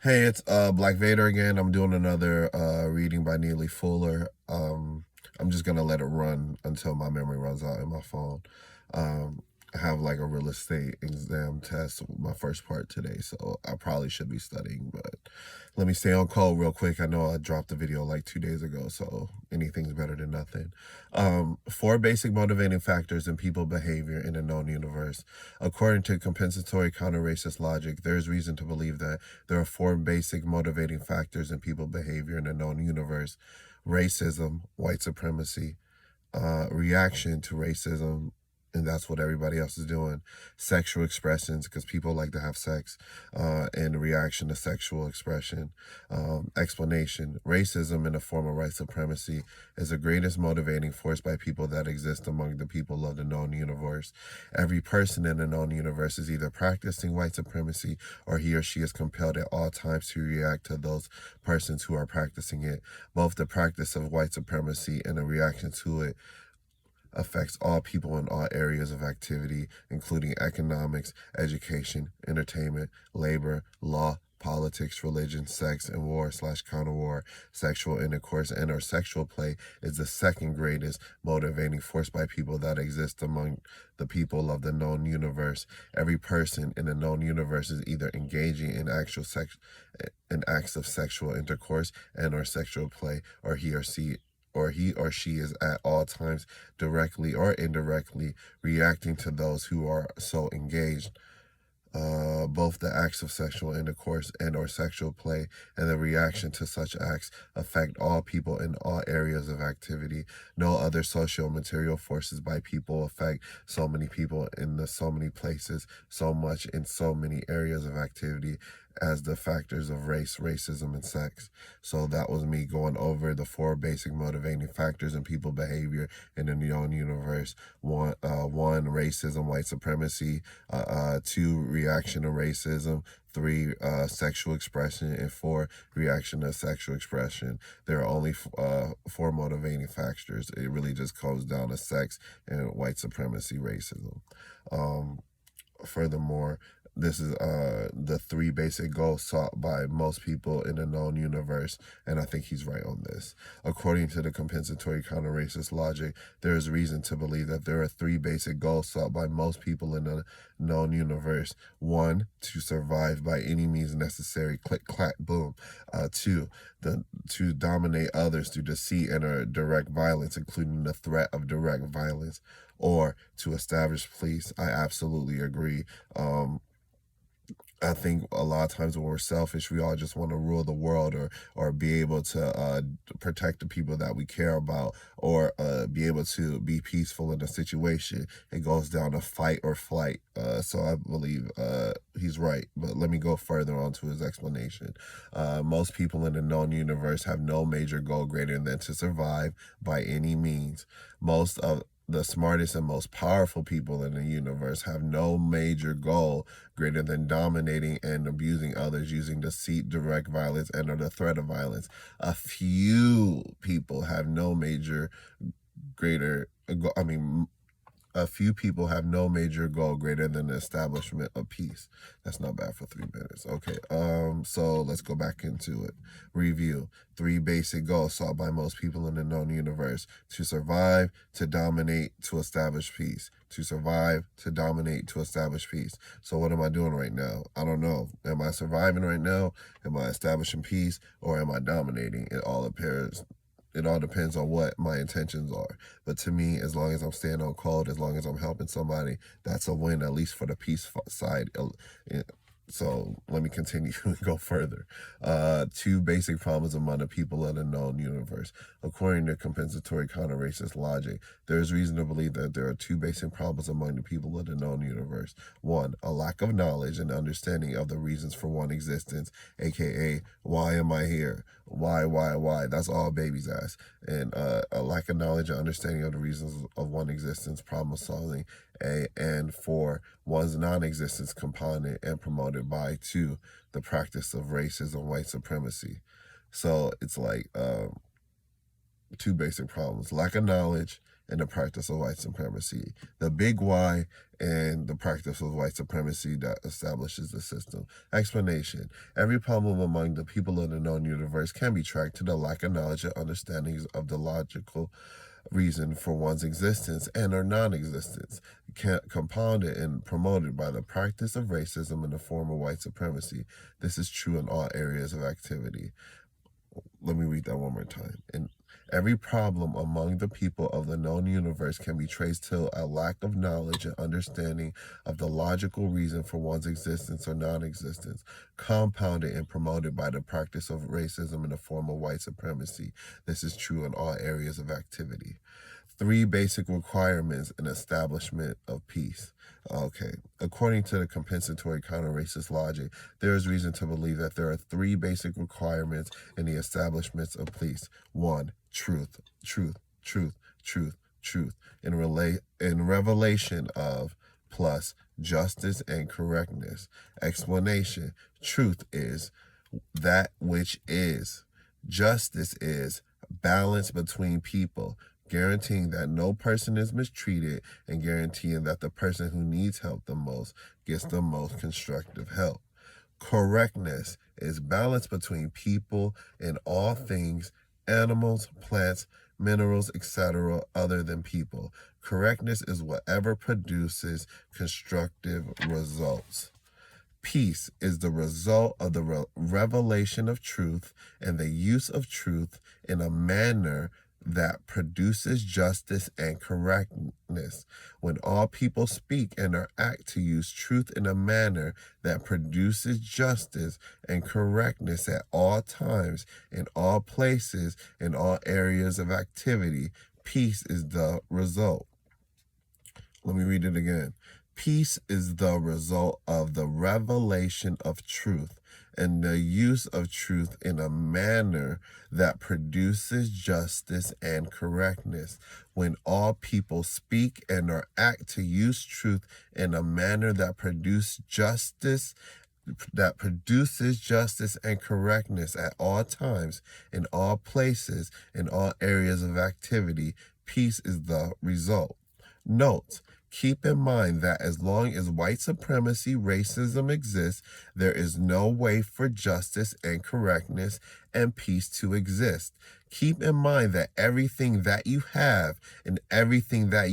Hey, it's Blak Vader again. I'm doing another reading by Neely Fuller. I'm just gonna let it run until my memory runs out in my phone. I have like a real estate exam test, my first part today, so I probably should be studying. But let me stay on call real quick. I know I dropped the video like 2 days ago, so anything's better than nothing. Four basic motivating factors in people behavior in a known universe. According to compensatory counter-racist logic, there is reason to believe that there are four basic motivating factors in people behavior in a known universe: racism, white supremacy, reaction to racism, and that's what everybody else is doing. Sexual expressions, because people like to have sex, and reaction to sexual expression. Explanation: racism in the form of white supremacy is the greatest motivating force by people that exist among the people of the known universe. Every person in the known universe is either practicing white supremacy or he or she is compelled at all times to react to those persons who are practicing it. Both the practice of white supremacy and the reaction to it affects all people in all areas of activity, including economics, education, entertainment, labor, law, politics, religion, sex, and war/counter-war. Sexual intercourse and or sexual play is the second greatest motivating force by people that exist among the people of the known universe. Every person in the known universe is either engaging in acts of sexual intercourse and or sexual play, or he or she is at all times directly or indirectly reacting to those who are so engaged. Both the acts of sexual intercourse and or sexual play and the reaction to such acts affect all people in all areas of activity. No other social material forces by people affect so many people in so many places, so much in so many areas of activity as the factors of race, racism, and sex. So that was me going over the four basic motivating factors in people behavior in the known universe. One, racism, white supremacy. Two, reaction to racism. Three, sexual expression. And four, reaction to sexual expression. There are only four motivating factors. It really just comes down to sex and white supremacy, racism. Furthermore, this is the three basic goals sought by most people in a known universe, and I think he's right on this. According to the compensatory counter-racist logic, there is reason to believe that there are three basic goals sought by most people in a known universe. One, to survive by any means necessary, click, clack, boom. Two, to dominate others through deceit and or direct violence, including the threat of direct violence, or to establish peace. I absolutely agree. I think a lot of times when we're selfish, we all just want to rule the world, or be able to protect the people that we care about, or be able to be peaceful in a situation. It goes down to fight or flight. So I believe he's right. But let me go further on to his explanation. Most people in the known universe have no major goal greater than to survive by any means. Most of the smartest and most powerful people in the universe have no major goal greater than dominating and abusing others using deceit, direct violence, and or the threat of violence. A few people have no major greater, I mean, a few people have no major goal greater than the establishment of peace. That's not bad for 3 minutes. Okay, so let's go back into it. Review. Three basic goals sought by most people in the known universe: to survive, to dominate, to establish peace. To survive, to dominate, to establish peace. So what am I doing right now? I don't know. Am I surviving right now? Am I establishing peace? Or am I dominating? It all depends on what my intentions are. But to me, as long as I'm staying on code, as long as I'm helping somebody, that's a win, at least for the peace side. So let me continue and go further. Two basic problems among the people in the known universe. According to compensatory counter-racist logic, there is reason to believe that there are two basic problems among the people of the known universe. One, a lack of knowledge and understanding of the reasons for one's existence, aka, why am I here? Why? That's all babies ask. And a lack of knowledge and understanding of the reasons of one's existence, problem solving, and for one's non-existence component, and promoted by two, the practice of racism, white supremacy. So it's like two basic problems: lack of knowledge and the practice of white supremacy. The big why and the practice of white supremacy that establishes the system. Explanation. Every problem among the people of the known universe can be tracked to the lack of knowledge and understandings of the logical reason for one's existence and or non-existence, compounded and promoted by the practice of racism in the form of white supremacy. This is true in all areas of activity. Let me read that one more time. And every problem among the people of the known universe can be traced to a lack of knowledge and understanding of the logical reason for one's existence or non-existence, compounded and promoted by the practice of racism in the form of white supremacy. This is true in all areas of activity. 3 basic requirements in establishment of peace. Okay. According to the compensatory counter-racist logic, there is reason to believe that there are 3 basic requirements in the establishments of peace. 1. Truth, truth, truth, truth, truth. In revelation of plus justice and correctness. Explanation. Truth is that which is. Justice is balance between people, guaranteeing that no person is mistreated and guaranteeing that the person who needs help the most gets the most constructive help. Correctness is balance between people and all things, animals, plants, minerals, etc., other than people. Correctness is whatever produces constructive results. Peace is the result of the revelation of truth and the use of truth in a manner that produces justice and correctness. When all people speak and or act to use truth in a manner that produces justice and correctness at all times, in all places, in all areas of activity, peace is the result. Let me read it again. Peace is the result of the revelation of truth and the use of truth in a manner that produces justice and correctness. When all people speak and or act to use truth in a manner that produces justice and correctness at all times, in all places, in all areas of activity, peace is the result. Note, keep in mind that as long as white supremacy, racism exists, there is no way for justice and correctness and peace to exist. Keep in mind that everything that you have and everything that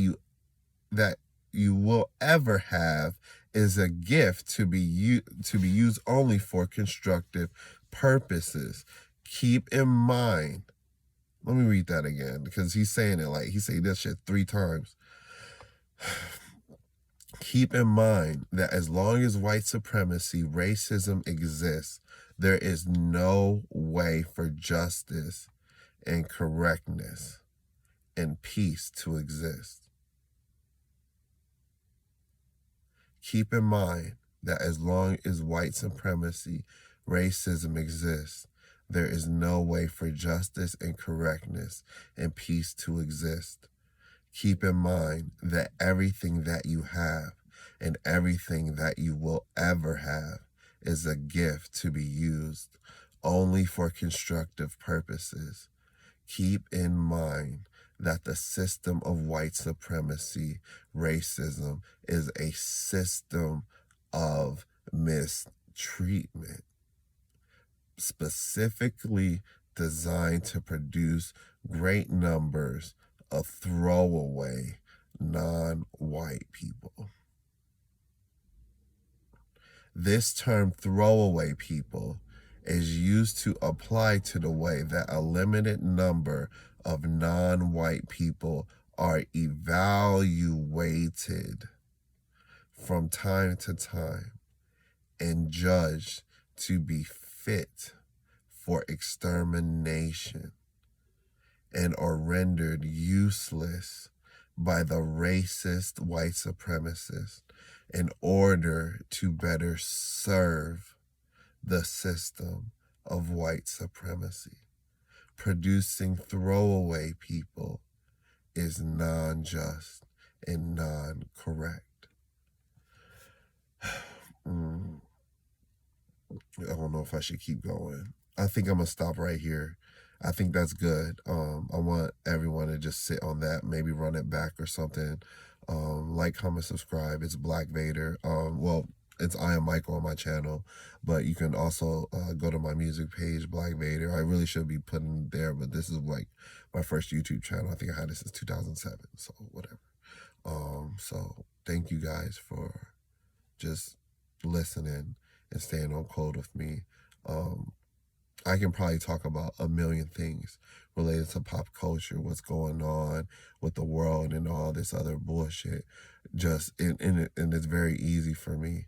you will ever have is a gift to be used only for constructive purposes. Keep in mind. Let me read that again because he's saying it like he said this shit 3 times. Keep in mind that as long as white supremacy, racism exists, there is no way for justice and correctness and peace to exist. Keep in mind that as long as white supremacy, racism exists, there is no way for justice and correctness and peace to exist. Keep in mind that everything that you have and everything that you will ever have is a gift to be used only for constructive purposes. Keep in mind that the system of white supremacy, racism, is a system of mistreatment, specifically designed to produce great numbers of throwaway non-white people. This term throwaway people is used to apply to the way that a limited number of non-white people are evaluated from time to time and judged to be fit for extermination and are rendered useless by the racist white supremacists in order to better serve the system of white supremacy. Producing throwaway people is non-just and non-correct. I don't know if I should keep going. I think I'm going to stop right here. I think that's good. I want everyone to just sit on that, maybe run it back or something. Like, comment, subscribe. It's Blak Vader. Well, it's I am Michael on my channel, but you can also go to my music page, Blak Vader. I really should be putting it there, but this is like my first YouTube channel. I think I had it since 2007, so whatever. So thank you guys for just listening and staying on code with me. I can probably talk about a million things related to pop culture, what's going on with the world and all this other bullshit. And it's very easy for me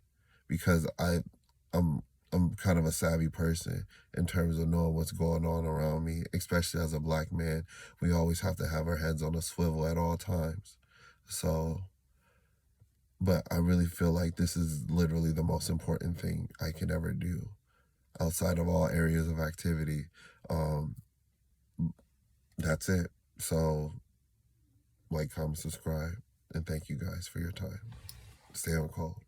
because I'm I'm kind of a savvy person in terms of knowing what's going on around me, especially as a black man. We always have to have our heads on a swivel at all times. So, but I really feel like this is literally the most important thing I can ever do outside of all areas of activity. Um, that's it. So, like, comment, subscribe, and thank you guys for your time. Stay on call.